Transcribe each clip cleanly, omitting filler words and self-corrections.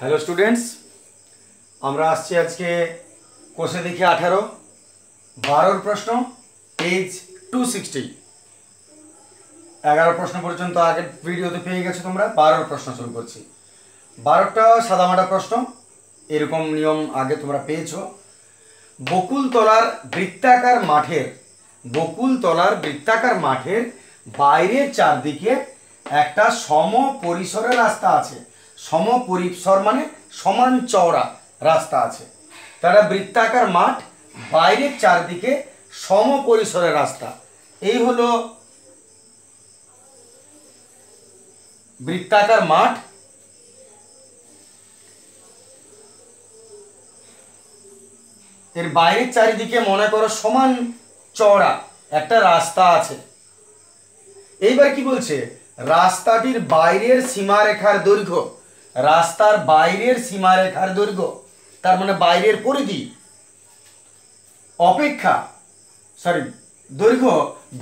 Hello students, আমরা আসছি আজকে কোষে দেখি 18 12 প্রশ্ন পেজ 260। 11 প্রশ্ন পর্যন্ত আগের ভিডিওতে পেয়ে গেছো তোমরা। 12 প্রশ্ন শুরু করছি। 12টা সাদামাটা প্রশ্ন, এরকম নিয়ম আগে তোমরা পেয়েছো। বকুলতলার বৃত্তাকার মাঠের বাইরের চারদিকে একটা সম পরিসরের রাস্তা আছে। সম পরিসর মানে সমান চওড়া রাস্তা আছে। তারা বৃত্তাকার মাঠ, বাইরের চারদিকে সম পরিসরের রাস্তা, এই হলো বৃত্তাকার মাঠ। এর বাইরের চারিদিকে মনে করো সমান চওড়া একটা রাস্তা আছে। এইবার কি বলছে, রাস্তাটির বাইরের সীমারেখার দৈর্ঘ্য, রাস্তার বাইরের সীমারেখার দৈর্ঘ্য তার মানে বাইরের পরিধি অপেক্ষা দৈর্ঘ্য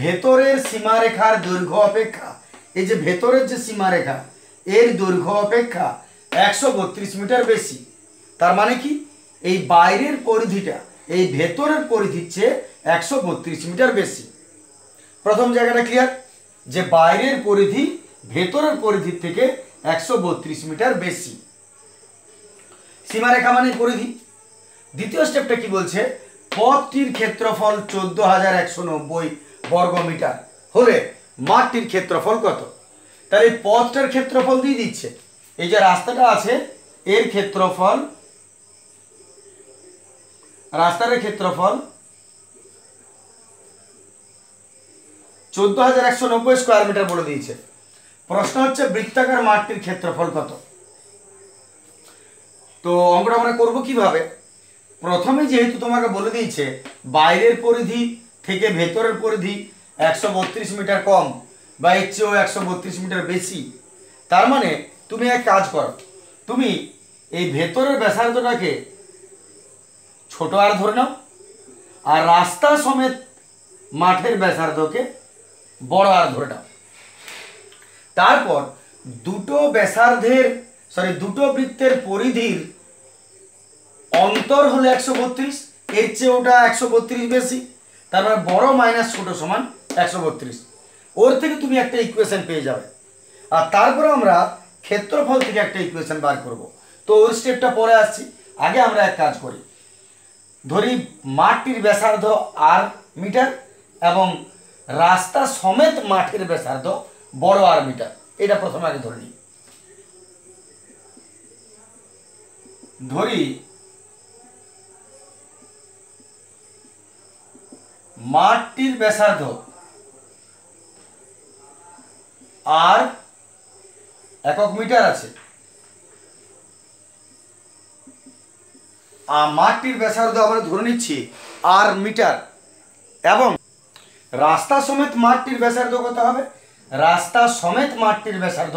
ভেতরের সীমারেখার দৈর্ঘ্য অপেক্ষা, এই যে ভেতরের যে সীমারেখা এর দৈর্ঘ্য অপেক্ষা 132 মিটার বেশি। তার মানে কি, এই বাইরের পরিধিটা এই ভেতরের পরিধির চেয়ে 132 মিটার বেশি। প্রথম জায়গাটা ক্লিয়ার, যে বাইরের পরিধি ভেতরের পরিধির থেকে 132 মিটার বেশি। সীমারেখা মানে পরিধি। দ্বিতীয় স্টেপটা কি বলছে, পথটির ক্ষেত্রফল 14,190 বর্গ মিটার হলে মাঠটির ক্ষেত্রফল কত। তাহলে এই পথটার ক্ষেত্রফল দিয়ে দিচ্ছে, এই যে রাস্তাটা আছে এর ক্ষেত্রফল, রাস্তার ক্ষেত্রফল 14,190 স্কোয়ার মিটার বলে দিয়েছে। প্রশ্ন হচ্ছে বৃত্তাকার মাঠটির ক্ষেত্রফল কত। তো অঙ্কটা আমরা করবো কিভাবে, প্রথমে যেহেতু তোমাকে বলে দিয়েছে বাইরের পরিধি থেকে ভেতরের পরিধি 132 মিটার কম বা এর চেয়েও 132 মিটার বেশি, তার মানে তুমি এক কাজ করো, তুমি এই ভেতরের ব্যাসার্ধটাকে ছোট আর ধরে নাও, আর রাস্তা সমেত মাঠের ব্যাসার্ধকে বড় আর ধরে নাও। তারপর দুটো বৃত্তের পরিধির অন্তর হলো 132, এর চেয়ে ওটা 132 বেশি, তার মানে বড় মাইনাস ছোট সমান 132। ওর থেকে তুমি একটা ইকুয়েশন পেয়ে যাবে, আর তারপরে আমরা ক্ষেত্রফল থেকে একটা ইকুয়েশন বার করব। তো ওই স্টেপটা পরে আসছি, আগে আমরা এক কাজ করি, ধরি মাঠটির ব্যাসার্ধ আর মিটার এবং রাস্তা সমেত মাঠের ব্যাসার্ধ বড় আর মিটার। এটা প্রথমে আগে ধরে নিই। ধরি মাঠটির ব্যাসার্ধ আর একক মিটার আছে, আর মাঠটির ব্যাসার্ধ আমরা ধরে নিচ্ছি আর মিটার, এবং রাস্তা সমেত মাঠটির ব্যাসার্ধ কত হবে, রাস্তা সমেত মাঠটির ব্যাসার্ধ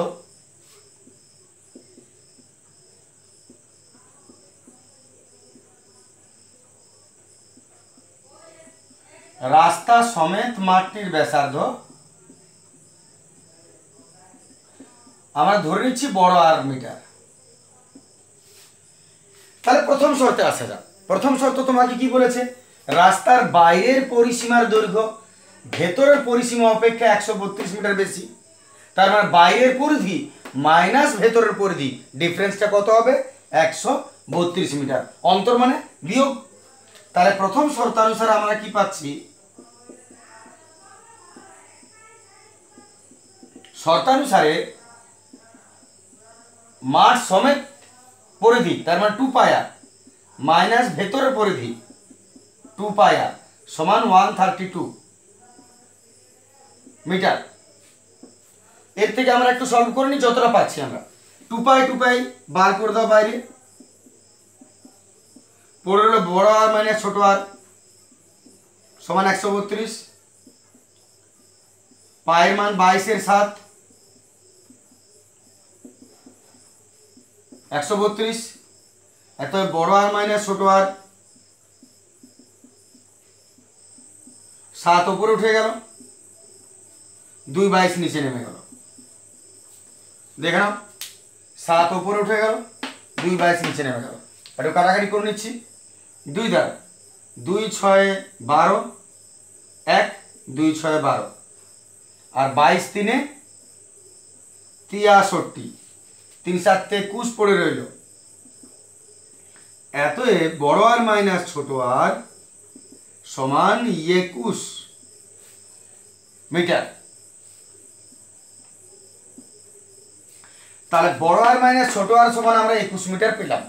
আমরা ধরে নিচ্ছি বড় আর মিটার। তাহলে প্রথম শর্তে আসা যাক। প্রথম শর্ত তোমাকে কি বলেছে, রাস্তার বাইরের পরিসীমার দৈর্ঘ্য ভেতরের পরিসীমা অপেক্ষা 132 মিটার বেশি, তার মানে বাইরের পরিধি মাইনাস ভেতরের পরিধি, ডিফারেন্সটা কত হবে, 132 মিটার। অন্তর মানে বিয়োগ। তাহলে প্রথম শর্তানুসারে আমরা কি পাচ্ছি, শর্তানুসারে মাঠ সমেত পরিধি তার মানে 2 পাই আর মাইনাস ভেতরের পরিধি 2 পাই আর সমান 132 মিটার। এর থেকে আমরা একটু সলভ করে নিই, যতটা পাচ্ছি আমরা 2 পাই বার করে দাও বাইরে, পড়ে হলো বড় আর মাইনাস ছোট আর সমান 132, পায়ের মান 22/7 132, এত বড় আর মাইনাস ছোট আর 7 উপরে উঠে গেল, 2/22 নিচে নেমে গেল। দেখে নাও 7 উপরে উঠে গেল, 2 22 নিচে নেমে গেল। একটু কাটাকাটি করে নিচ্ছি, 2 দ্বারা 2 6 12, 1 2 6 12 আর 22 3 63, 3 7 21 পড়ে রইল। এতএব বড় আর মাইনাস ছোট আর সমান 21 মিটার। তাহলে বড় আর মাইনাস ছোট আর সমান আমরা 21 মিটার পেলাম।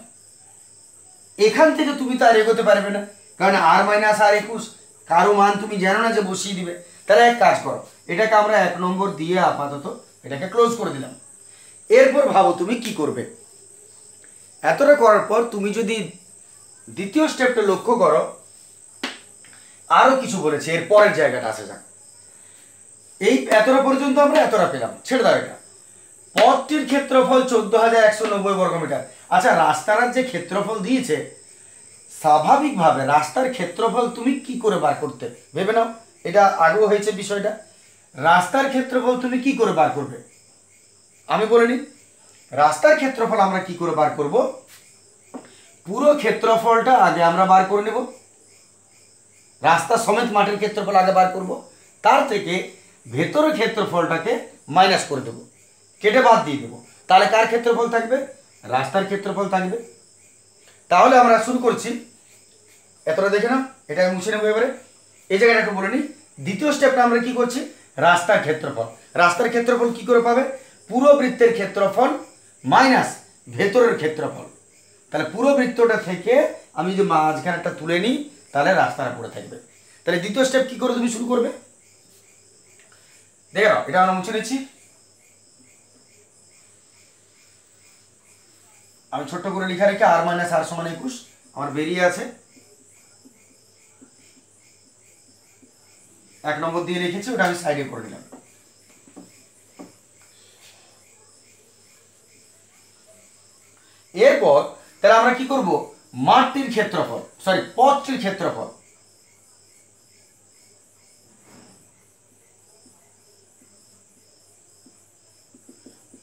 এখান থেকে তুমি তো আর এগোতে পারবে না, কারণ আর মাইনাস আর 21 কারো মান তুমি জানো না যে বসিয়ে দিবে। তাহলে এক কাজ করো, এটাকে আমরা 1 নম্বর দিয়ে আপাতত এটাকে ক্লোজ করে দিলাম। এরপর ভাবো তুমি কি করবে। এতটা করার পর তুমি যদি দ্বিতীয় স্টেপটা লক্ষ্য করো, আরো কিছু বলেছে, এর পরের জায়গাটা আসে যাক। এই এতটা পর্যন্ত আমরা এতটা পেলাম, ছেড়ে দাও এটা। পথটির ক্ষেত্রফল 14,190 বর্গমিটার। আচ্ছা, রাস্তার যে ক্ষেত্রফল দিয়েছে, স্বাভাবিকভাবে রাস্তার ক্ষেত্রফল তুমি কি করে বার করতে ভেবে নাও। এটা আগেও হয়েছে বিষয়টা। রাস্তার ক্ষেত্রফল তুমি কি করে বার করবে আমি বলে নিই। রাস্তার ক্ষেত্রফল আমরা কি করে বার করব, পুরো ক্ষেত্রফলটা আগে আমরা বার করে নেব। রাস্তা সমেত মাঠের ক্ষেত্রফল আগে বার করব, তার থেকে ভেতরের ক্ষেত্রফলটাকে মাইনাস করে দেবো, কেটে বাদ দিয়ে দেবো। তাহলে কার ক্ষেত্রফল থাকবে, রাস্তার ক্ষেত্রফল থাকবে। তাহলে আমরা শুরু করছি, এতটা দেখে নাও, এটা আমি মুছে নেবো। এবারে এই জায়গাটা একটু বলে নিই। দ্বিতীয় স্টেপটা আমরা কি করছি, রাস্তার ক্ষেত্রফল। রাস্তার ক্ষেত্রফল কি করে পাবে, পুরো বৃত্তের ক্ষেত্রফল মাইনাস ভেতরের ক্ষেত্রফল। তাহলে পুরো বৃত্তটা থেকে আমি যদি মাঝখানেরটা তুলে নিই, তাহলে রাস্তাটা পড়ে থাকবে। তাহলে দ্বিতীয় স্টেপ কি করে তুমি শুরু করবে, দেখে নাও। এটা আমরা মুছে নিচ্ছি। আমি ছোট্ট করে লিখা রেখে আর মাইনাস আর সমান 21 আমার বেরিয়ে আছে। 1 নম্বর দিয়ে রেখেছি, ওটা আমি সাইডে করে নিলাম। এরপর তাহলে আমরা কি করব, মাঠটির ক্ষেত্রফল, পথটির ক্ষেত্রফল।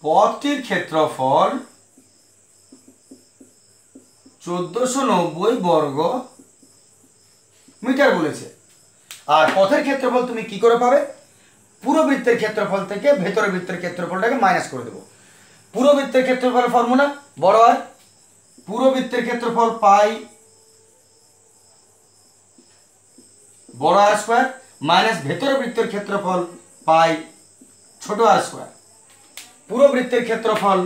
পথটির ক্ষেত্রফল 1490 বর্গ মিটার বলেছে। আর পথের ক্ষেত্রফল তুমি কি করে পাবে, পুরো বৃত্তের ক্ষেত্রফল থেকে ভেতরের বৃত্তের ক্ষেত্রফলটাকে মাইনাস করে দেবো। পুরো বৃত্তের ক্ষেত্রফল ফর্মুলা বড় আর, পুরো বৃত্তের ক্ষেত্রফল পাই বড় আর স্কোয়ার মাইনাস ভেতরের বৃত্তের ক্ষেত্রফল পাই ছোট আর স্কোয়ার। পুরো বৃত্তের ক্ষেত্রফল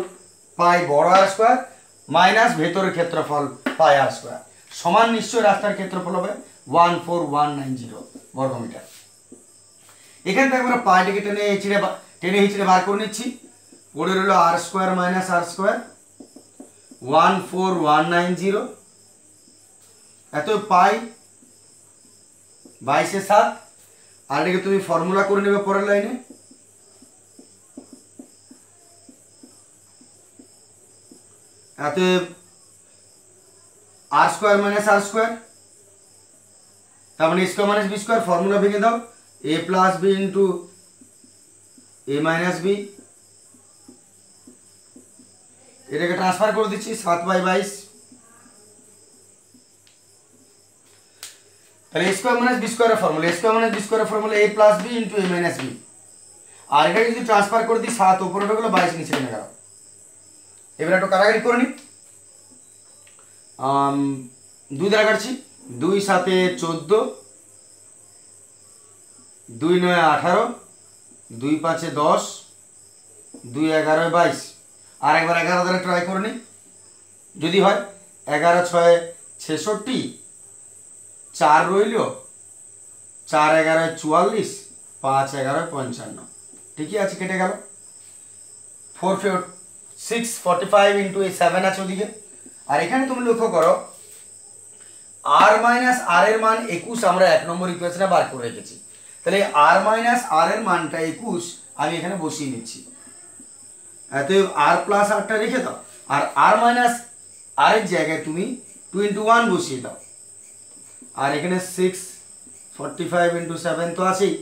পাই বড় আর স্কোয়ার মাইনাস ভেতরের ক্ষেত্রফল পাই আর স্কোয়ার সমান নিশ্চয়ই রাস্তার ক্ষেত্রফল হবে 14190 বর্গমিটার। এখান থেকে আমরা পাইটিকে টেনে হিচড়ে বার করে নিচ্ছি। পড়ে রইল আর স্কোয়ার মাইনাস আর স্কোয়ার 14190। এত পাই 22/7। আর এটাকে তুমি ফর্মুলা করে নেবে পরের লাইনে। এত R square minus R square, তার মানে square minus B square, formula ভেঙে দাও, A plus B into A minus B. এটাকে ট্রান্সফার করে দিচ্ছি 7/22। তাহলে এ স্কোয়ার মাইনাস বি স্কোয়ারের formula, A square minus B স্কোয়ারের formula A plus B into A minus B. আর এটাকে যদি ট্রান্সফার করে দিই 7 উপরে গেলো 22 নিচে নেমে গেল। এবার একটু কাটাকাটি করে নিই। 2 দ্বারা কাটছি, 2 7 14, 2 9 18, 2 5 10, 2 11 22। আর একবার 11 দ্বারা ট্রাই করে নিই, যদি হয় 11 6 66, 4 রইল, 4 11 44, 5 11 55। ঠিকই আছে, কেটে গেল। 4 6 45 ইন্টু 7 আছে ওদিকে। আর এখানে তুমি লক্ষ্য করো আর মাইনাস আর এর মান 21 আমরা 1 নম্বর ইকুয়েশনে বার করে রেখেছি। তাহলে আর মাইনাস আর এর মানটা 21 আমি এখানে বসিয়ে নিচ্ছি। অতএব আর প্লাস আরটা রেখে দাও, আর আর মাইনাস আর এর জায়গায় তুমি 2 ইন্টু 1 বসিয়ে দাও। আর এখানে 6 45 ইন্টু 7 তো আছেই।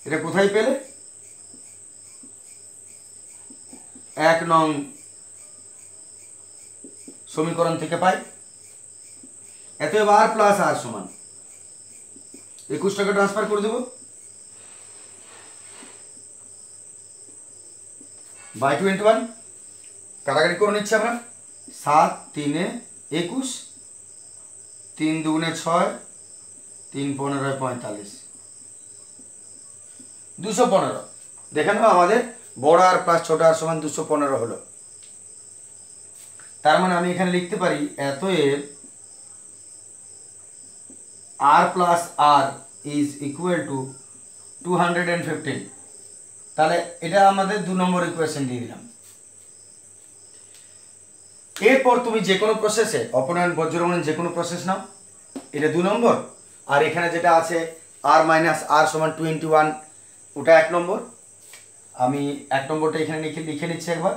এটা কোথায় পেলে, 1 নং সমীকরণ থেকে পাই। অতএব আর প্লাস আর সমান 21টাকে ট্রান্সফার করে দেব বাই 21, কাটাকাটি করে নিচ্ছি আমরা। 7 3 21, 3 2 6, 3 15 45, 215। দেখে নাও আমাদের বড় আর প্লাস ছোট আর সমান 215 হলো। তার মানে আমি এখানে লিখতে পারি অতএব R plus R is equal to 215। তাহলে এটা আমাদের 2 নম্বর ইকুয়েশন দিয়ে দিলাম। এরপর তুমি যে কোনো প্রসেসে অপনয়ন বজ্রগণন যে কোনো প্রসেস নাও, এটা 2 নম্বর। আর এখানে যেটা আছে আর মাইনাস আর সমান 21, ওটা 1 নম্বর। আমি 1 নম্বরটা এখানে লিখে নিচ্ছি একবার,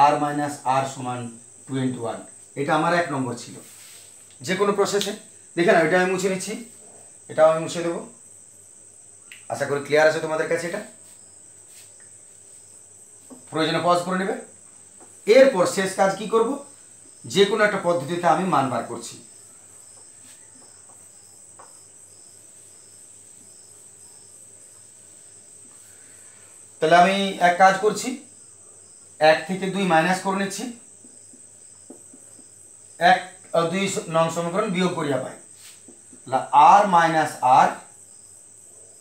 আর মাইনাস আর সমান 21, এটা আমার 1 নম্বর ছিল যে কোনো প্রসেসে। দেখে না, এটা আমি মুছে নিচ্ছি, এটাও আমি মুছে দেবো। আশা করি ক্লিয়ার আছে তোমাদের কাছে। এটা প্রয়োজনে পজ করে নেবে। এরপর শেষ কাজ কি করব, যে কোনো একটা পদ্ধতিতে আমি মান বার করছি। তাহলে আমি এক কাজ করছি, 1 থেকে 2 মাইনাস করে নিচ্ছি, 1 আর 2 নং সমীকরণ বিয়োগ করিয়া পাই। আর মাইনাস আর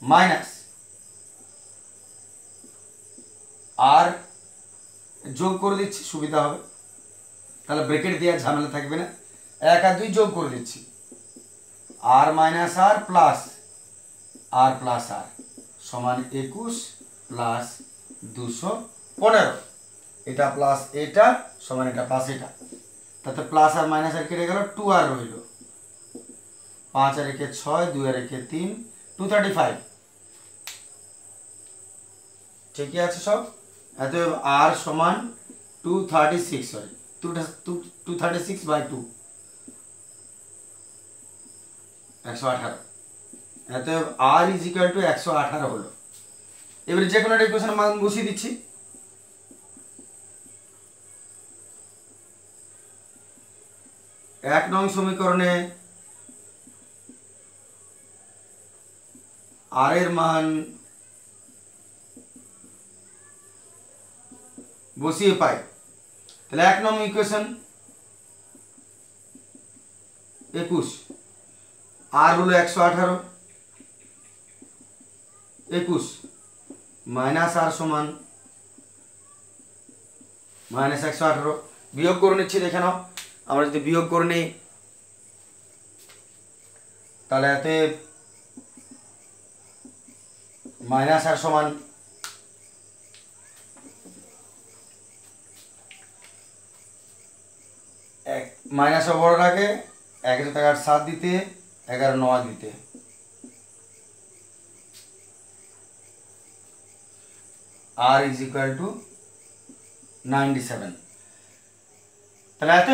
মাইনাস আর যোগ করে দিচ্ছি, সুবিধা হবে, তাহলে ব্রেকেট দেওয়ার ঝামেলা থাকবে না। 1 আর 2 যোগ করে দিচ্ছি, আর মাইনাস আর প্লাস আর সমান 21 প্লাস 215। এটা প্লাস এটা সমান এটা প্লাস এটা, তাতে প্লাস আর মাইনাস আর কেটে গেল, 2 আর রইল, 5 আর 1 6, 2 আর 1 3, 235। ঠিকই আছে সব। এত আর সমান 236, সরি 236 বাই 2, 118। এত আর ইজ ইকুয়াল টু 118 হলো। এবারে যে কোনো একটা ইকুয়েশনের মান বসিয়ে দিচ্ছি। এক নং সমীকরণে আর এর মান বসিয়ে পাই। তাহলে 1 নং ইকুয়েশন 21, আর হলো 118, 21 মাইনাস আর সমান মাইনাস 118। বিয়োগ করে নিচ্ছি, দেখে নাও। আমরা যদি বিয়োগ করে নিই তাহলে এতে মাইনাস আর সমান মাইনাস বড় রাখে 1 8 7 দিতে 11 9 দিতে, আর ইজ ইকুয়াল টু 97। তাহলে এত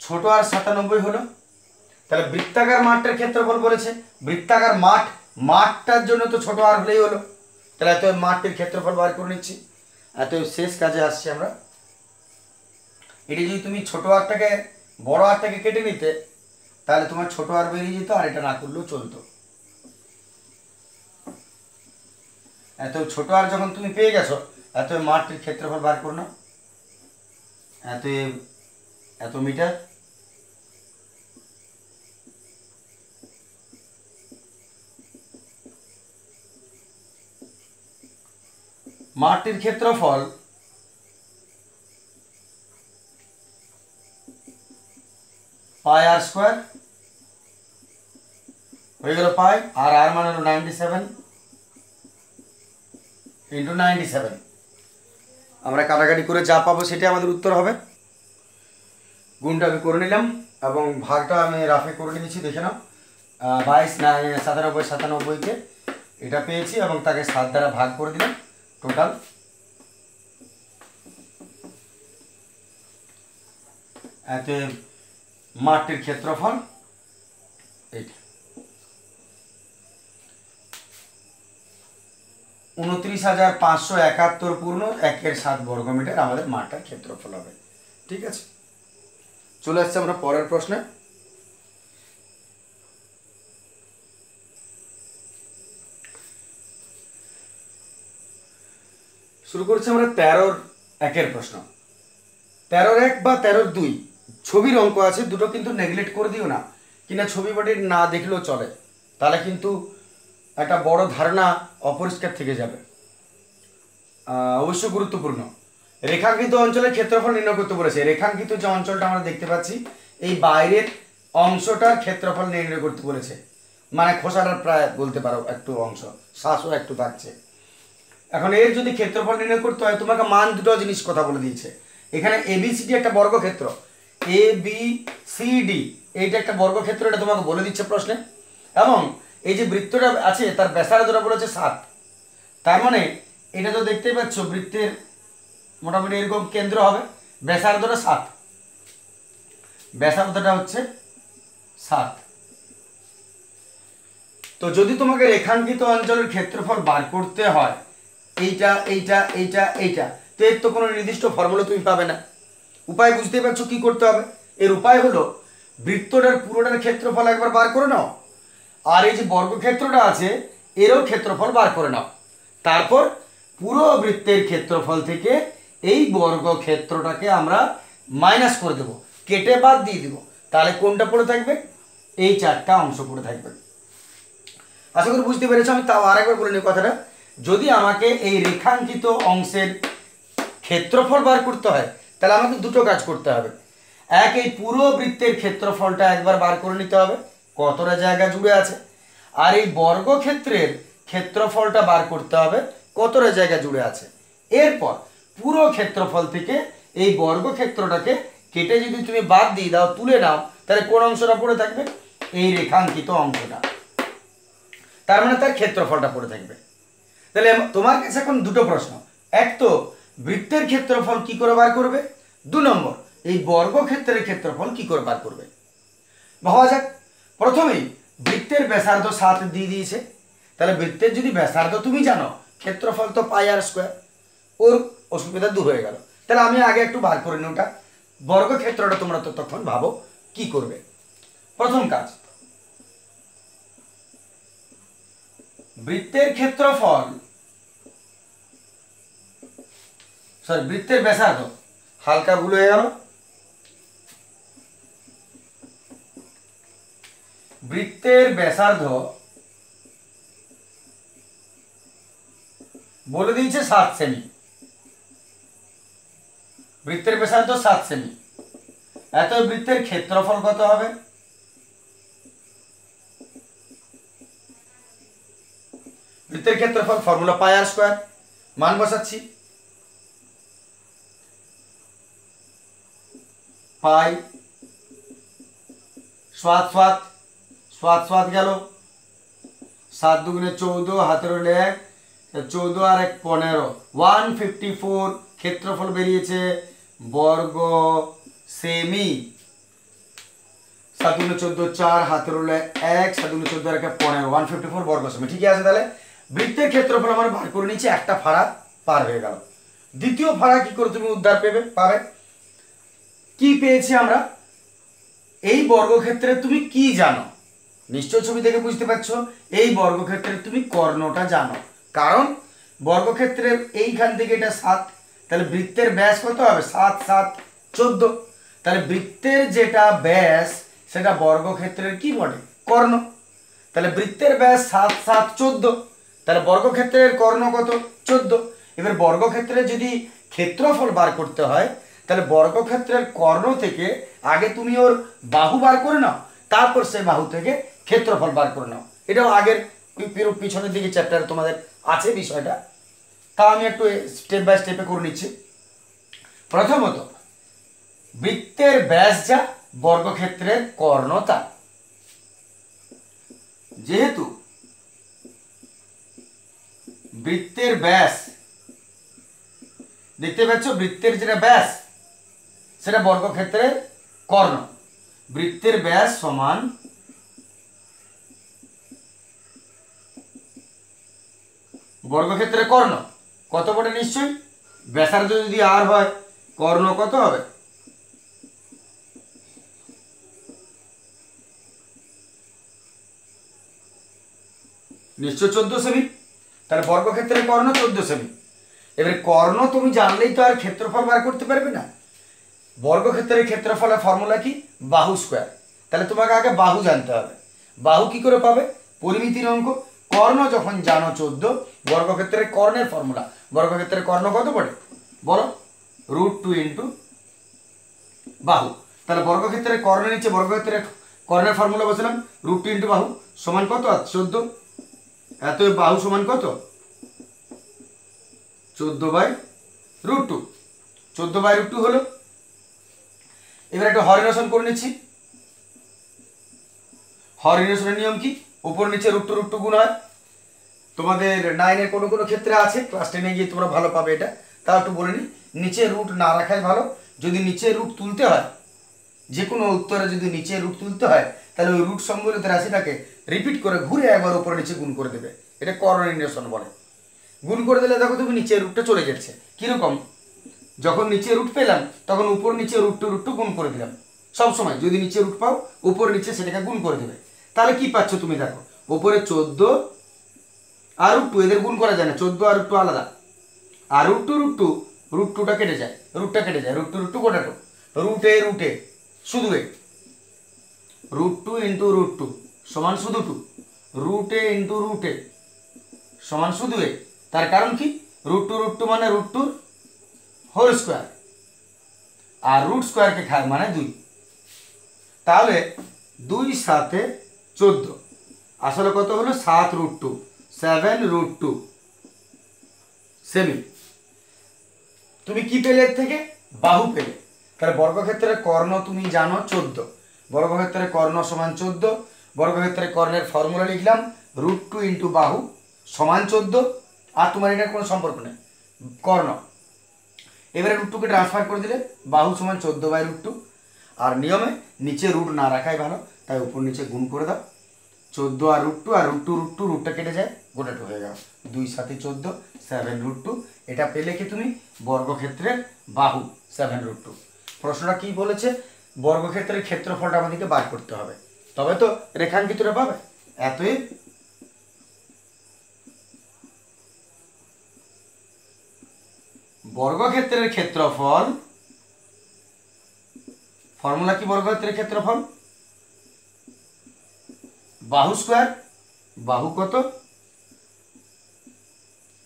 ছোট আর 97 হলো। তাহলে বৃত্তাকার মাঠটার ক্ষেত্রফল বলেছে, বৃত্তাকার মাঠটার জন্য তো ছোট আর হলেই হলো। তাহলে এত মাঠটির ক্ষেত্রফল বার করে নিচ্ছি। এত শেষ কাজে আসছি আমরা। এটি যদি তুমি ছোট আরটাকে বড় আরটাকে কেটে নিতে, তাহলে তোমার ছোট আর বেরিয়ে যেত, আর এটা না করলেও চলতো। এত ছোট আর যখন তুমি পেয়ে গেছো, এত মাঠটির ক্ষেত্রফল বার করো না। এত মিটার, মাঠটির ক্ষেত্রফল পাই আর স্কোয়ার হয়ে গেল পাই, আর আর মান হলো 97 ইন্টু 97। আমরা কাটাকাটি করে যা পাবো সেটাই আমাদের উত্তর হবে। গুণটা আমি করে নিলাম এবং ভাগটা আমি রাফে করে নিয়েছি, দেখে নাও। 22 97 97কে এটা পেয়েছি এবং তাকে 7 দ্বারা ভাগ করে দিলাম। টোটাল এতে মাঠটির ক্ষেত্রফল এইটা 29,571 পূর্ণ 1/7 বর্গমিটার আমাদের মাঠটার ক্ষেত্রফল হবে। ঠিক আছে, চলে আসছে আমরা পরের প্রশ্নে। শুরু করছি আমরা 13-1 প্রশ্ন। 13-1 বা 13-2 ছবির অঙ্ক আছে দুটো, কিন্তু নেগলেক্ট করে দিও না, কিনা ছবি বাড়ি না দেখলেও চলে, তাহলে কিন্তু একটা বড় ধারণা অপরিষ্কার থেকে যাবে। অবশ্যই গুরুত্বপূর্ণ। রেখাঙ্কিত অঞ্চলের ক্ষেত্রফল নির্ণয় করতে বলেছে। রেখাঙ্কিত যে অঞ্চলটা আমরা দেখতে পাচ্ছি এই বাইরের অংশটার ক্ষেত্রফল নির্ণয় করতে বলেছে, মানে খোসাটার প্রায় বলতে পারো একটু অংশ, শ্বাসও একটু থাকছে। এখন এর যদি ক্ষেত্রফল নির্ণয় করতে হয় তোমাকে মান দুটো জিনিস কথা বলে দিয়েছে। এখানে এবিসিডি একটা বর্গক্ষেত্র, এ বি সি ডি এইটা একটা বর্গক্ষেত্র, এটা তোমাকে বলে দিচ্ছে প্রশ্নে। এবং এই যে বৃত্তটা আছে তার ব্যাসার্ধটা বলেছে 7। তার মানে এটা তো দেখতেই পাচ্ছ বৃত্তের মোটামুটি এরকম কেন্দ্র হবে, ব্যাসার্ধটা 7, ব্যাসার্ধটা হচ্ছে 7। তো যদি তোমাকে রেখাঙ্কিত অঞ্চলের ক্ষেত্রফল বার করতে হয় এইটা এইটা এইটা এইটা, তো এর তো কোনো নির্দিষ্ট ফর্মুলা তুমি পাবে না। উপায় বুঝতে পারছো কি করতে হবে? এর উপায় হলো বৃত্তটার পুরোটার ক্ষেত্রফল একবার বার করে নাও, আর এই যে বর্গক্ষেত্রটা আছে এরও ক্ষেত্রফল বার করে নাও। তারপর পুরো বৃত্তের ক্ষেত্রফল থেকে এই বর্গক্ষেত্রটাকে আমরা মাইনাস করে দেব, কেটে বাদ দিয়ে দেব, তাহলে কোনটা পড়ে থাকবে? এই 4টা অংশ পড়ে থাকবে। আশা করি বুঝতে পেরেছো। আমি তাও আরেকবার বলে নিই কথাটা। যদি আমাকে এই রেখাঙ্কিত অংশের ক্ষেত্রফল বার করতে হয় তাহলে আমাকে দুটো কাজ করতে হবে। এক, এই পুরো বৃত্তের ক্ষেত্রফলটা একবার বার করে নিতে হবে কতটা জায়গা জুড়ে আছে, আর এই বর্গক্ষেত্রের ক্ষেত্রফলটা বার করতে হবে কতটা জায়গা জুড়ে আছে। এরপর পুরো ক্ষেত্রফল থেকে এই বর্গক্ষেত্রটাকে কেটে যদি তুমি বাদ দিয়ে দাও, তুলে নাও, তাহলে কোন অংশটা পড়ে থাকবে? এই রেখাঙ্কিত অংশটা। তার মানে তার ক্ষেত্রফলটা পড়ে থাকবে। তাহলে তোমার কাছে এখন দুটো প্রশ্ন। এক, তো বৃত্তের ক্ষেত্রফল কি করে বার করবে? 2 নম্বর, এই বর্গক্ষেত্রের ক্ষেত্রফল কি করে বার করবে? ভাবা যাক। প্রথমেই বৃত্তের ব্যাসার্ধ 7 দিয়ে দিয়েছে, তাহলে বৃত্তের যদি ব্যাসার্ধ তুমি জানো, ক্ষেত্রফল তো πr², ওর অসুবিধা দূর হয়ে গেল। তাহলে আমি আগে একটু বার করে নিই ওটা, বর্গক্ষেত্রটা তোমরা তো তখন ভাবো কি করবে। প্রথম কাজ, বৃত্তের ক্ষেত্রফল বৃত্তের ব্যাসার্ধ, হালকা ভুল হয়ে গেল, বৃত্তের ব্যাসার্ধ বলে দিয়েছে 7 সেমি। বৃত্তের ব্যাসার্ধ 7 সেমি, এত বৃত্তের ক্ষেত্রফল কত হবে? বৃত্তের ক্ষেত্রফল ফর্মুলা πr², মান বসাচ্ছি, পাই 7 গেল, 7 দুগুণে 14, হাতের হলে 1, 14 আর 1 15, 154 ক্ষেত্রফল বেরিয়েছে বর্গ সেমি। 7 দুগুণে 14, 4, হাতের হলে 1, 7 দুগুণে 14 আর 1 15, 154 বর্গ সেমি। ঠিক আছে, তাহলে বৃত্তের ক্ষেত্রফল আমরা বার করে নিচ্ছি, একটা ফাড়া পার হয়ে গেল। দ্বিতীয় ফাড়া কি করে তুমি উদ্ধার পাবে? কি পেয়েছি আমরা? এই বর্গক্ষেত্রে তুমি কি জানো? নিশ্চয় ছবি দেখে বুঝতে পারছো এই বর্গক্ষেত্রে তুমি কর্ণটা জানো, কারণ বর্গক্ষেত্রের এইখান থেকে এটা 7, তাহলে বৃত্তের ব্যাস কত হবে? 7 7 14, তাহলে বৃত্তের যেটা ব্যাস সেটা বর্গক্ষেত্রের কি বটে? কর্ণ। তাহলে বৃত্তের ব্যাস 7 7 14, তাহলে বর্গক্ষেত্রের কর্ণ কত? 14। এবার বর্গক্ষেত্রে যদি ক্ষেত্রফল বার করতে হয় তাহলে বর্গক্ষেত্রের কর্ণ থেকে আগে তুমি ওর বাহু বার করে নাও, তারপর সেই বাহু থেকে ক্ষেত্রফল বার করে নাও। এটাও আগের পিছনের দিকে চ্যাপ্টারে তোমাদের আছে বিষয়টা, তা আমি একটু স্টেপ বাই স্টেপে করে নিচ্ছি। প্রথমত, বৃত্তের ব্যাস যা, বর্গক্ষেত্রের কর্ণ তা। যেহেতু বৃত্তের ব্যাস দেখতে পাচ্ছ, বৃত্তের যেটা ব্যাস সেটা বর্গক্ষেত্রের কর্ণ। বৃত্তের ব্যাস সমান বর্গক্ষেত্রের কর্ণ। কত বটে? নিশ্চয়ই ব্যাসার্ধ যদি আর হয় কর্ণ কত হবে? নিশ্চয় 14 সেমি। তাহলে বর্গক্ষেত্রের কর্ণ 14 সেমি। এবারে কর্ণ তুমি জানলেই তো আর ক্ষেত্রফল বার করতে পারবে না। বর্গক্ষেত্রের ক্ষেত্রফলের ফর্মুলা কি? বাহু স্কোয়ার। তাহলে তোমাকে আগে বাহু জানতে হবে। বাহু কি করে পাবে? পরিমিতির অঙ্ক। কর্ণ যখন জানো 14, বর্গক্ষেত্রের কর্ণের ফর্মুলা, বর্গক্ষেত্রের কর্ণ কত পড়ে বলো? √2 ইন্টু বাহু। তাহলে বর্গক্ষেত্রের কর্ণের নিচে বর্গক্ষেত্রের কর্ণের ফর্মুলা বলছিলাম √2 ইন্টু বাহু সমান কত? 14। এত বাহু সমান কত? 14/√2। 14/√2 হলো। এবার একটা হর রিলেশন করে নিচ্ছি। হর রিলেশনের নিয়ম কি? উপর নিচে √2 গুণ হয়। তোমাদের 9-এর কোনো কোনো ক্ষেত্রে আছে, ক্লাস 10-এ গিয়ে তোমরা ভালো পাবে এটা। তাও একটু বলে নিই, নিচে রুট না রাখাই ভালো। যদি নিচে রুট তুলতে হয়, যে কোনো উত্তরে যদি নিচে রুট তুলতে হয়, তাহলে ওই রুট সম্বলিত রাশিটাকে রিপিট করে ঘুরে একবার উপরে নিচে গুণ করে দেবে। এটা কর্ণ রিলেশন বলে। গুণ করে দিলে দেখো তুমি নিচে রুটটা চলে যাচ্ছে। কীরকম? যখন নিচে রুট পেলাম তখন উপর নিচে √2 গুণ করে দিলাম। সবসময় যদি নিচে রুট পাও উপর নিচে সেটাকে গুণ করে দেবে। তাহলে কি পাচ্ছ তুমি দেখো, উপরে 14 আর √2, এদের গুণ করা যায় না, 14 আর √2 আলাদা। আর √2টা কেটে যায়, রুটটা কেটে যায়, √2 গোটাটো, রুটে শুধু এ, √2 ইন্টু √2 সমান শুধু 2, রুটে ইন্টু রুটে সমান শুধু এ। তার কারণ কি? √2 মানে √2 হোল স্কোয়ার, আর রুট স্কোয়ারকে খায় মানে 2। তাহলে 2 7 14, আসলে কত হলো? 7√2, 7√2 সেমি। তুমি কি পেলে এর থেকে? বাহু পেলে। তাহলে বর্গক্ষেত্রের কর্ণ তুমি জানো 14, বর্গক্ষেত্রের কর্ণ সমান 14, বর্গক্ষেত্রের কর্ণের ফর্মুলা লিখলাম √2 ইন্টু বাহু সমান 14। আর তোমার এটার কোনো সম্পর্ক নেই, কর্ণ। এবারে √2কে ট্রান্সফার করে দিলে বাহু সমান 14/√2। আর নিয়মে নিচে রুট না রাখাই ভালো, তাই উপর নিচে গুণ করে দাও। 14 আর √2 আর √2 রুটটা কেটে যায়, গোটাটো হয়ে গেল 2 7 14, 7√2। এটা পেলে কি তুমি? বর্গক্ষেত্রের বাহু 7√2। প্রশ্নটা কি বলেছে? বর্গক্ষেত্রের ক্ষেত্রফলটা আমাদেরকে বার করতে হবে, তবে তো রেখাঙ্কিতটা পাবে। এতএব বর্গক্ষেত্রের ক্ষেত্রফল, ফর্মুলা কি? বর্গক্ষেত্রের ক্ষেত্রফল বাহু স্কোয়ার। বাহু কত?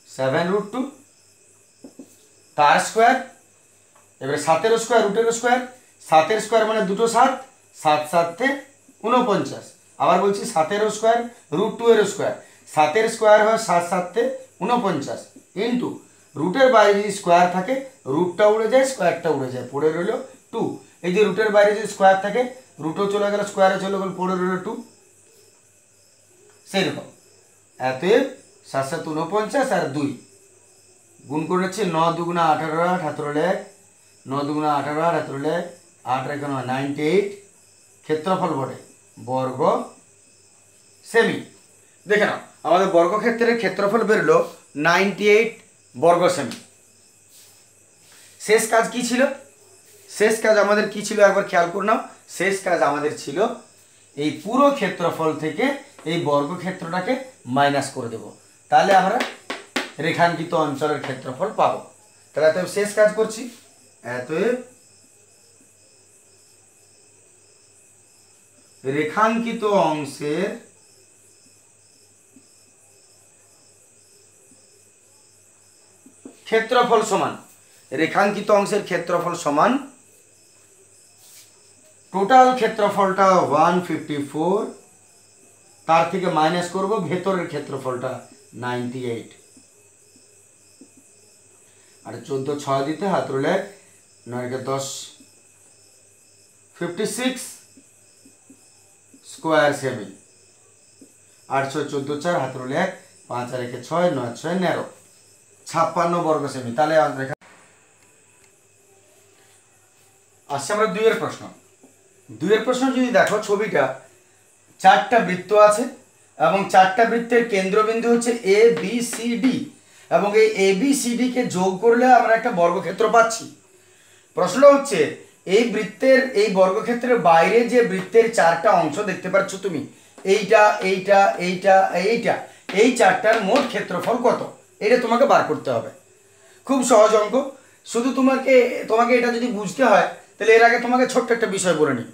7√2 তার স্কোয়ার। এবারে 7-এর স্কোয়ার, √এর স্কোয়ার। 7-এর স্কোয়ার মানে দুটো 7, 7 7 49। আবার বলছি 7-এর স্কোয়ার, √2 এর স্কোয়ার। 7-এর স্কোয়ার হয় 7 7 49 ইন্টু রুটের বাইরে যদি স্কোয়ার থাকে রুটটা উড়ে যায়, স্কোয়ারটা উড়ে যায়, পড়ে রইল 2। এই যে রুটের বাইরে যদি স্কোয়ার থাকে রুটও চলে গেল, স্কোয়ারে চলে গেল, পড়ে রইল 2। সেই রকম এতএব 7 7 49 আর 2 গুণ করে নিচ্ছি। 9 2 18 8 18 1, 9 2 18 8 18 1, 8 রেখে 98 ক্ষেত্রফল বটে বর্গ সেমি। দেখে নাও আমাদের বর্গক্ষেত্রের ক্ষেত্রফল বেরোলো 98 বর্গ সেমি। শেষ কাজ কি ছিল? শেষ কাজ আমাদের কি ছিল একবার খেয়াল করে নাও। শেষ কাজ আমাদের ছিল এই পুরো ক্ষেত্রফল থেকে এই বর্গক্ষেত্রটাকে মাইনাস করে দেব, তাহলে আমরা রেখাঙ্কিত অঞ্চলের ক্ষেত্রফল পাবো। তাহলে এত শেষ কাজ করছি, এতএব রেখাঙ্কিত অংশের ক্ষেত্রফল সমান, রেখাঙ্কিত অংশের ক্ষেত্রফল সমান টোটাল ক্ষেত্রফলটা 154, তার থেকে মাইনাস করব ভেতরের ক্ষেত্রফলটা 98। আর 14 6 দিতে হাত রইলে 9 10 56 স্কোয়ার সেমি। 8 6 14 4 হাত রইলে 5 আর 1 6 9 6 19 56 বর্গ সেমি। তাহলে আসছে আমরা 2 এর প্রশ্ন। 2 এর প্রশ্ন যদি দেখো, ছবিটা 4টা বৃত্ত আছে এবং 4টা বৃত্তের কেন্দ্রবিন্দু হচ্ছে ABCD, এবং এই ABCD কে যোগ করলে আমরা একটা বর্গক্ষেত্র পাচ্ছি। প্রশ্ন হচ্ছে এই বৃত্তের, এই বর্গক্ষেত্রের বাইরে যে বৃত্তের 4টা অংশ দেখতে পাচ্ছ তুমি, এইটা এইটা এইটা এইটা, এই চারটার মোট ক্ষেত্রফল কত, এটা তোমাকে বার করতে হবে। খুব সহজ অঙ্ক। শুধু তোমাকে এটা যদি বুঝতে হয় তাহলে এর আগে তোমাকে ছোট্ট একটা বিষয় বলে নিই,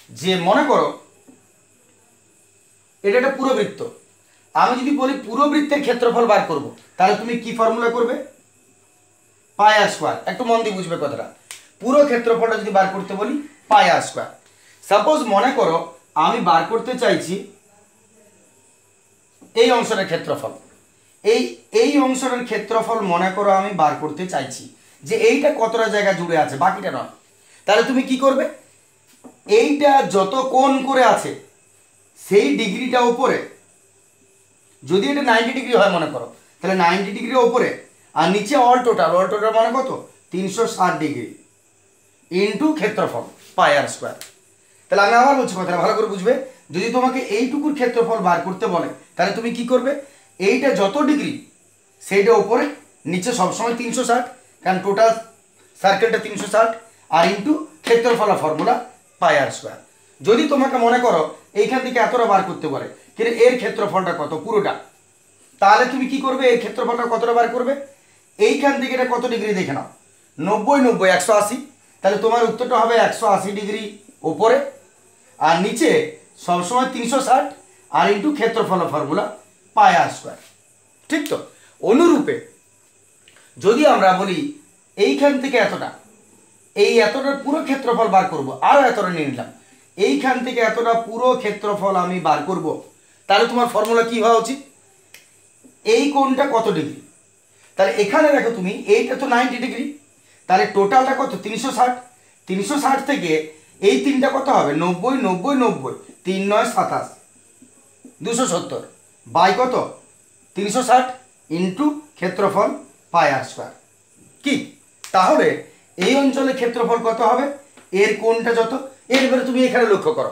যে মনে করো এটা একটা পুরো বৃত্ত। আমি যদি বলি পুরো বৃত্তের ক্ষেত্রফল বার করব, তাহলে তুমি কি ফর্মুলা করবে? পাই আর স্কোয়ার। একটু মন দিয়ে বুঝবে কথাটা। পুরো ক্ষেত্রফলটা যদি বার করতে বলি, পাই আর স্কোয়ার। সাপোজ মনে করো আমি বার করতে চাইছি এই অংশটার ক্ষেত্রফল, এই অংশটার ক্ষেত্রফল মনে করো আমি বার করতে চাইছি যে এইটা কতটা জায়গা জুড়ে আছে, বাকিটা নয়। তাহলে তুমি কি করবে? এইটা যত কোণ করে আছে সেই ডিগ্রিটা উপরে, যদি এটা 90 ডিগ্রি হয় মনে করো, তাহলে 90 ডিগ্রি ওপরে, আর নিচে অল টোটাল মানে কত? 360 ডিগ্রি ইন্টু ক্ষেত্রফল পাই আর স্কোয়ার। তাহলে আমি আবার বলছি কথাটা ভালো করে বুঝবে। যদি তোমাকে এইটুকুর ক্ষেত্রফল বার করতে বলে তাহলে তুমি কি করবে? এইটা যত ডিগ্রি সেইটা উপরে, নিচে সবসময় 360, কারণ টোটাল সার্কেলটা 360, আর ইন্টু ক্ষেত্রফল ফর্মুলা পাই আর স্কোয়ার। যদি তোমাকে মনে করো এইখান থেকে এতটা বার করতে বলে, কিন্তু এর ক্ষেত্রফলটা কত পুরোটা, তাহলে তুমি কি করবে? এর ক্ষেত্রফলটা কতটা বার করবে? এইখান থেকে এটা কত ডিগ্রি দেখে নাও, 90 90 180, তাহলে তোমার উত্তরটা হবে 180 ডিগ্রি ওপরে, আর নিচে সবসময় 360, আর ইন্টু ক্ষেত্রফল ফর্মুলা পাই আর স্কোয়ার। ঠিক তো? অনুরূপে যদি আমরা বলি এইখান থেকে এতটা, এই এতটার পুরো ক্ষেত্রফল বার করব, আরও এতটা নিয়ে নিলাম, এইখান থেকে এতটা পুরো ক্ষেত্রফল আমি বার করব, তাহলে তোমার ফর্মুলা কি হওয়া উচিত? এই কোণটা কত ডিগ্রি? তাহলে এখানে দেখো তুমি এইটা তো 90 ডিগ্রি, তাহলে টোটালটা কত? 360। 360 থেকে এই তিনটা কত হবে? 90 90 90, 3 9 27, 270 বাই কত? 360 ইন্টু ক্ষেত্রফল পাই আর স্কোয়ার। কি তাহলে এই অঞ্চলের ক্ষেত্রফল কত হবে? এর কোণটা যত, এবারে তুমি এখানে লক্ষ্য করো,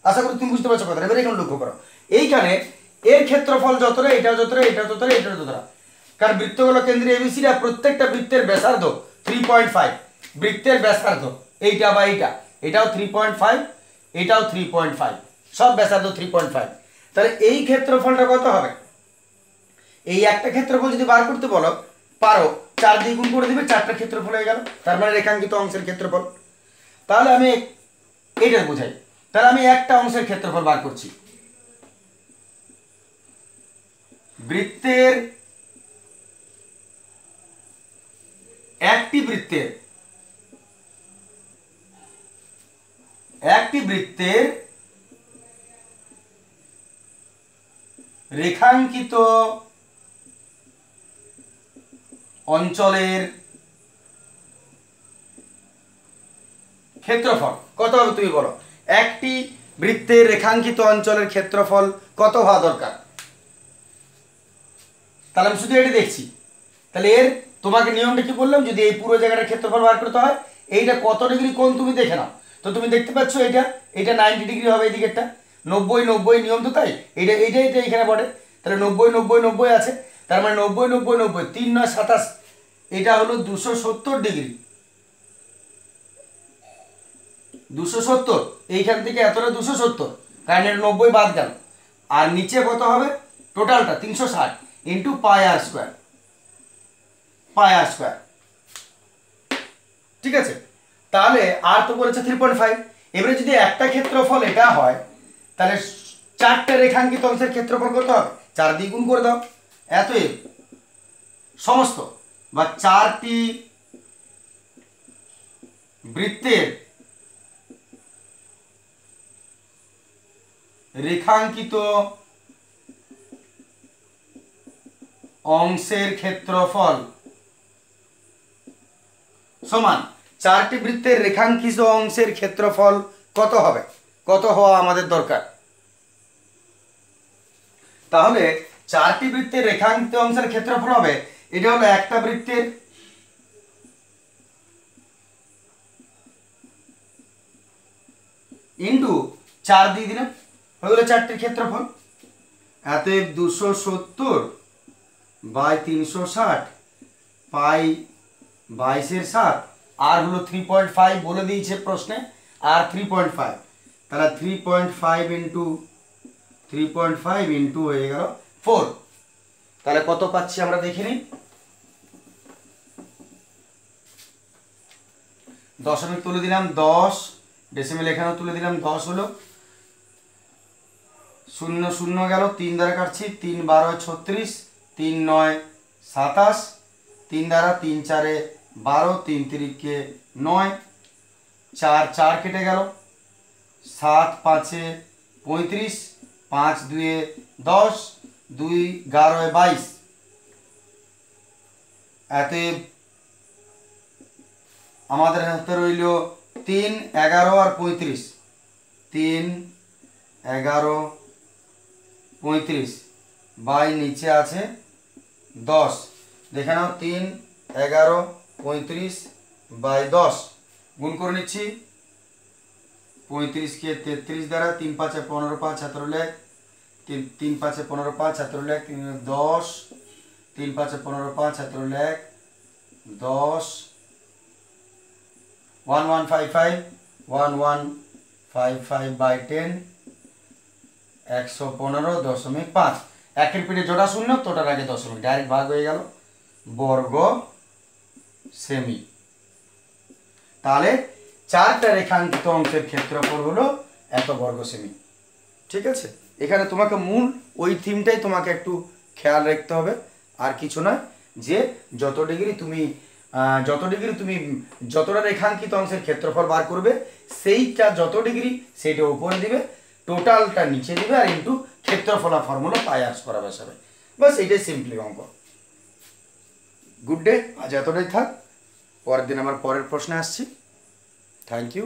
আশা করি তুমি বুঝতে পারছো কথা। এবারে এখানে লক্ষ্য করো, এইখানে এর ক্ষেত্রফল যতটা, এটা যতটা, এটা যতটা, এটা যতটা, কারণ বৃত্তগুলো কেন্দ্রে এবিসিটা প্রত্যেকটা বৃত্তের ব্যাসার্ধ 3.5, বৃত্তের ব্যাসার্ধ এইটা বা এইটা, এটাও 3.5, এটাও 3.5, সব ব্যাসার্ধ 3.5। তাহলে এই ক্ষেত্রফলটা কত হবে? এই একটা ক্ষেত্রফল যদি বার করতে বলো পারো, 4 দিয়ে গুণ করে দিবে, 4টা ক্ষেত্রফল হয়ে গেল, তার মানে রেখাঙ্কিত অংশের ক্ষেত্রফল। তাহলে আমি এইটা বোঝাই, তাহলে আমি একটা অংশের ক্ষেত্রফল বার করছি। বৃত্তের একটি বৃত্তের রেখাঙ্কিত অঞ্চলের ক্ষেত্রফল কত হবে তুমি বলো? একটি বৃত্তের রেখাঙ্কিত অঞ্চলের ক্ষেত্রফল কত হওয়া দরকার? তাহলে আমি শুধু এটি দেখছি। তাহলে এর তোমাকে নিয়মটা কি বললাম? যদি এই পুরো জায়গাটার ক্ষেত্রফল বার করতে হয়, এইটা কত ডিগ্রি কোণ তুমি দেখে নাও। তো তুমি দেখতে পাচ্ছ এটা 90 ডিগ্রি হবে, এই দিকেরটা 90 90 নিয়ম তো, তাই এটা এখানে পড়ে, তাহলে 90 90 90 আছে, তার মানে 90 90 90, 3 9 27, এটা হলো 270 ডিগ্রি। 270, এইখান থেকে এতটা 270, কারণ এটা 90 বাদ গেল, আর নিচে কত হবে? টোটালটা 360 ইন্টু পাই আর স্কোয়ার, ঠিক আছে? তাহলে আর তো বলেছে 3.5। এবারে যদি একটা ক্ষেত্রফল এটা হয়, তাহলে 4টে রেখাঙ্কিত অংশের ক্ষেত্রফল কত হবে? 4 দিয়ে গুণ করে দাও, এত সমস্ত বা 4টি বৃত্তের রেখাঙ্কিত অংশের ক্ষেত্রফল সমান 4টি বৃত্তের রেখাঙ্কিত অংশের ক্ষেত্রফল কত হবে? কত হওয়া আমাদের দরকার? তাহলে 4টি বৃত্তের রেখাঙ্কিত অংশের ক্ষেত্রফল হবে, এটা হলো একটা বৃত্তের ইন্টু 4 দিয়ে দিলাম, হয়ে গেল 4টির ক্ষেত্রফল। অতএব 270 বাই 360 পাই 22/7, আর হলো 3.5 বলে দিয়েছে প্রশ্নে, আর 3.5, তাহলে 3.5 ইন্টু 3.5 ইন্টু হয়ে গেল 4, তাহলে কত পাচ্ছি আমরা দেখে নিই। দশমিক তুলে দিলাম 10, ডেসিমেল এখানেও তুলে দিলাম 10 হলো, 0 0 গেল, 3 দ্বারা কাটছি, 3 12 36, 3 9 27, 3 দ্বারা 3 4 12, 3 3 9, 4 4 কেটে গেল, 7 5 35, 5 2 10, 2 11 22, এতে আমাদের হাতে রইল 3 11 আর 35, 3 11 35 বাই নিচে আছে 10, দেখে নাও 3 11 35 বাই 10 গুণ করে নিচ্ছি। 35 কে 33 দ্বারা, 3 5 15 5 হাতের হলে 3 5 15 5 হাতের হলে 10, 3 5 15 5 হাতের হলে 10, 1155 1155 বাই 10 115.5, একের পিঠে জোড়া শূন্য, তোটার আগে দশমিক, ডাইরেক্ট ভাগ হয়ে গেল, বর্গ সেমি। তাহলে 4টা রেখাঙ্কিত অংশের ক্ষেত্রফল হলো এত বর্গ সেমি। ঠিক আছে, এখানে তোমাকে মূল ওই থিমটাই তোমাকে একটু খেয়াল রাখতে হবে, আর কিছু নয়, যে যত ডিগ্রি তুমি যতটা রেখাঙ্কিত অংশের ক্ষেত্রফল বার করবে, সেইটা যত ডিগ্রি সেইটা উপরে দিবে, টোটালটা নিচে দিবে, আর ইন্টু ক্ষেত্রফল ফর্মুলা পায়াস করা বসাবে, বাস এইটাই সিম্পলি অঙ্ক। গুড ডে, আজ এতটাই থাক, পরের দিন আমার পরের প্রশ্নে আসছি। Thank you.